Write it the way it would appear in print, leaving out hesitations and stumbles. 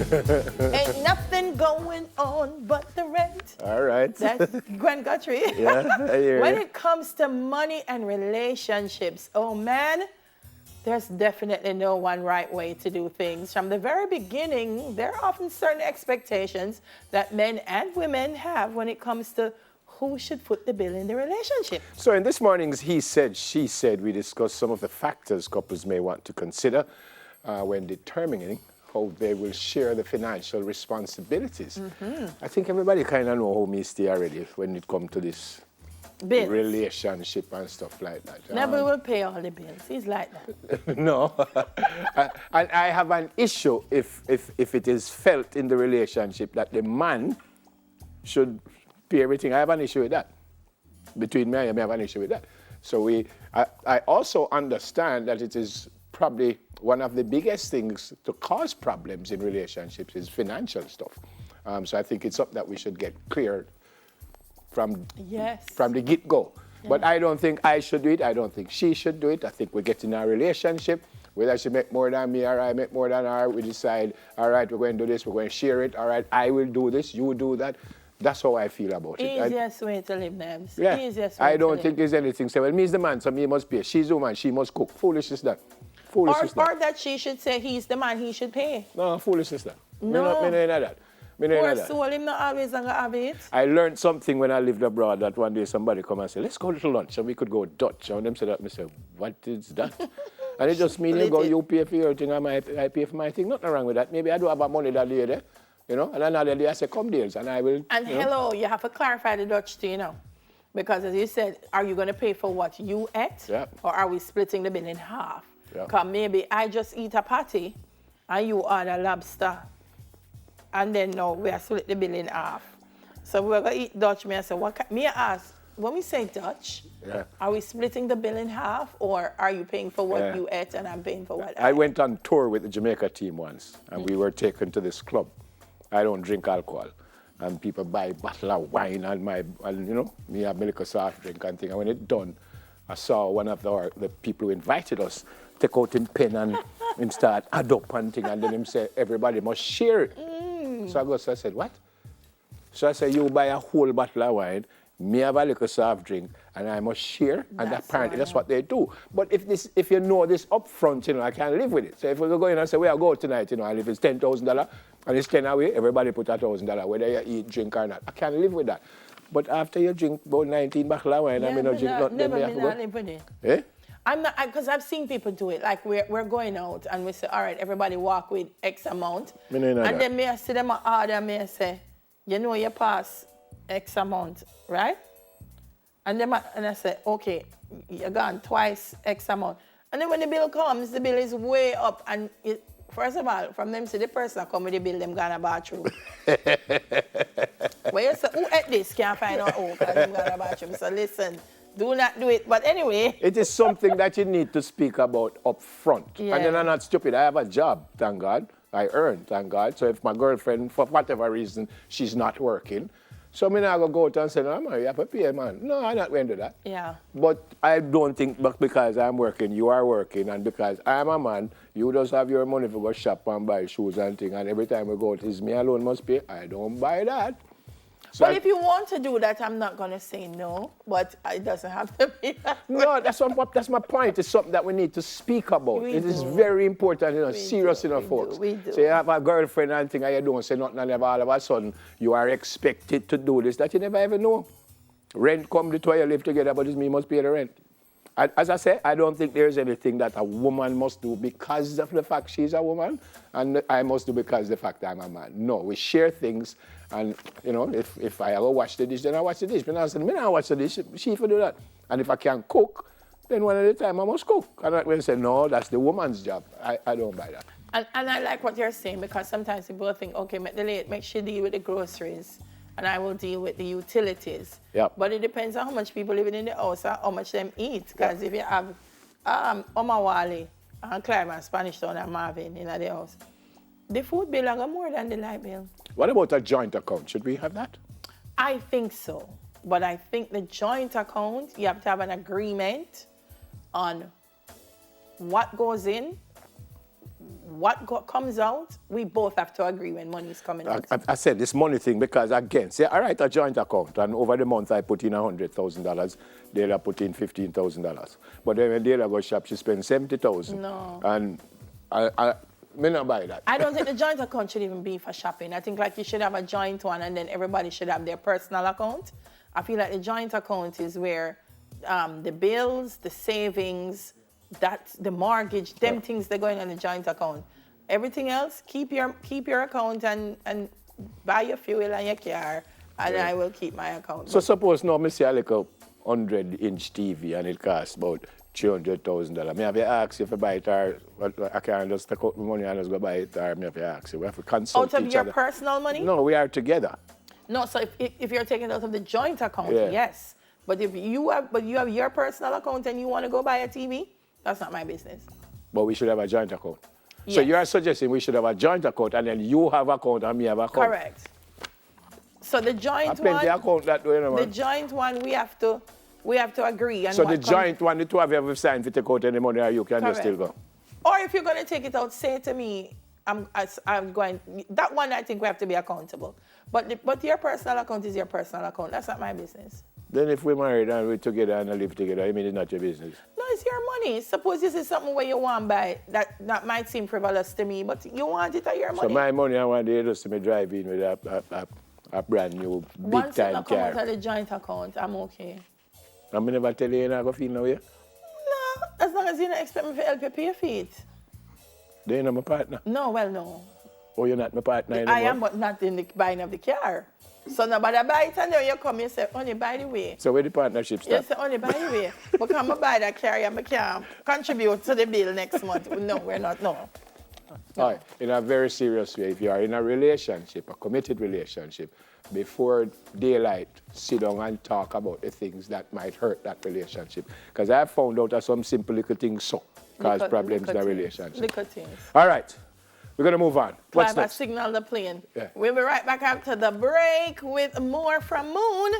Ain't nothing going on but the rent. All right. That's Gwen Guthrie. Yeah, I hear When you. it comes to money and relationships, oh man, there's definitely no one right way to do things. From the very beginning, there are often certain expectations that men and women have when it comes to who should foot the bill in the relationship. So in this morning's He Said, She Said, we discussed some of the factors couples may want to consider when determining how they will share the financial responsibilities. I think everybody kind of know how me stay already when it comes to this Bills. relationship and stuff like that. Never will pay all the bills. He's like that. No. And I have an issue if it is felt in the relationship that the man should pay everything. I have an issue with that. Between me and you, I have an issue with that. So I also understand that it is probably one of the biggest things to cause problems in relationships is financial stuff. So I think it's something that we should get cleared from the get-go. Yeah. But I don't think I should do it. I don't think she should do it. I think we get in a relationship. Whether she make more than me or I make more than her, we decide, all right, we're going to do this, we're going to share it. All right, I will do this, you do that. That's how I feel about it. Easiest way to live, Nebs. Yeah. Easiest way I don't to think there's anything. Say, well, me's the man, so me must pay. She's the woman, she must cook. Foolish is that. Foolish is that. Or that she should say he's the man, he should pay. No, foolish is that. No. Me no know that. Poor soul, him not always gonna have it. I learned something when I lived abroad that one day somebody come and say, let's go to lunch, and we could go Dutch. And them said that, I said, what is that? And it just means you pay for your thing, I pay for my thing. Nothing wrong with that. Maybe I do have money that day there. You know, and another day I say, come deals, and I will. And hello, you have to clarify the Dutch too, you know. Because as you said, are you going to pay for what you ate? Yeah. Or are we splitting the bill in half? Yeah. Because maybe I just eat a patty and you order lobster. And then now we are split the bill in half. So we're going to eat Dutch. Me I say, me ask, when we say Dutch, are we splitting the bill in half? Or are you paying for what you ate and I'm paying for what I ate? went on tour with the Jamaica team once, and we were taken to this club. I don't drink alcohol. And people buy a bottle of wine and you know, me have milk or soft drink and thing. And when it's done, I saw one of the people who invited us take out him pen and him start add up and thing, and then him say, everybody must share it. So I said, what? So I said, you buy a whole bottle of wine, me have a little soft drink, and I must share, and apparently that's what they do. But if you know this up front, you know, I can't live with it. So if we go in and say, we'll go tonight, you know, and if it's $10,000, and it's 10 away, everybody put $1,000, whether you eat, drink or not. I can't live with that. But after you drink about 19 bottles of wine, I mean, not drink nothing, then we have to go. Live with it. Eh? I'm not, because I've seen people do it. Like we're going out and we say, all right, everybody walk with X amount. And then me I see them order, me I say, you know you pass X amount, right? And then I say, okay, you're gone twice X amount. And then when the bill comes, the bill is way up. And first of all, from them to the person that come with the bill, them gone a bathroom. When you say, who ate this? Can't find out who, because them gone a bathroom. So listen, do not do it. But anyway. It is something that you need to speak about up front. Yeah. And then I'm not stupid. I have a job, thank God. I earn, thank God. So if my girlfriend, for whatever reason, she's not working, so I'm not going to go out and say, no, man, you have to pay, man. No, I'm not going to do that. Yeah. But I don't think because I'm working, you are working, and because I'm a man, you just have your money for go shop and buy shoes and things, and every time we go out, it's me alone must pay. I don't buy that. So But if you want to do that, I'm not going to say no, but it doesn't have to be that way. No, that's my point. It's something that we need to speak about. It is very important, you know, serious enough, folks. We do. So you have a girlfriend and thing, and you don't say nothing, and all of a sudden you are expected to do this that you never ever know. Rent come the two of you live together, but it's me must pay the rent. As I say, I don't think there's anything that a woman must do because of the fact she's a woman, and I must do because of the fact I'm a man. No, we share things, and, you know, if I ever wash the dish, then I wash the dish. When I say, me not wash the dish, she will do that. And if I can cook, then one at a time I must cook. And when I say, no, that's the woman's job, I don't buy that. And I like what you're saying, because sometimes people think, okay, make she deal with the groceries, and I will deal with the utilities. Yep. But it depends on how much people living in the house and how much them eat. Because if you have Omawali and Clive and Spanish Town and Marvin in the house, the food bill are more than the light bill. What about a joint account? Should we have that? I think so. But I think the joint account, you have to have an agreement on what goes in, what comes out, we both have to agree when money is coming out. I said this money thing because, again, say, all right, a joint account, and over the month I put in $100,000, Dela put in $15,000. But then when Dela go shop, she spends $70,000. No. And I may not buy that. I don't think the joint account should even be for shopping. I think like you should have a joint one and then everybody should have their personal account. I feel like the joint account is where the bills, the savings, that's the mortgage, them things they're going on the joint account. Everything else, keep your account and buy your fuel and your car, and I will keep my account. So suppose now I see a like a 100-inch TV and it costs about $300,000. Me have to ask you if I buy it or I can't just take out my money and just go buy it, or me have to ask you. We have to consult each other. Out of your personal money? No, we are together. No, so if you're taking it out of the joint account, yes. But if you have your personal account and you want to go buy a TV, that's not my business. But we should have a joint account. Yes. So you are suggesting we should have a joint account and then you have account and me have account. Correct. So the joint one, account that way, the joint one we have to agree. And so the joint one, the two of you have signed to take out any money, or you can just still go. Or if you're going to take it out, say to me, I'm going. That one I think we have to be accountable. But your personal account is your personal account. That's not my business. Then if we're married and we're together and live together, I mean it's not your business. No, it's your money. Suppose this is something where you want to buy that might seem frivolous to me, but you want it at your money. So my money, I want to just me drive in with a brand new big time car. Once it come out of the joint account, I'm okay. I'm never tell you I go feel no way? No, as long as you don't expect me to help you pay for it. Then you're not my partner? No, well, no. Oh, you're not my partner anymore? I am, but not in the buying of the car. So nobody buy it and then you come and say, only by the way. So where the partnership start? You say, only by the way. Because I buy that car and I can't contribute to the bill next month. No, we're not, no. All right, in a very serious way, if you are in a relationship, a committed relationship, before daylight, sit down and talk about the things that might hurt that relationship. Because I found out that some simple little things cause problems in a relationship. Little things. All right, we're going to move on. What's next? Signal the plane. Yeah. We'll be right back after the break with more from Moon.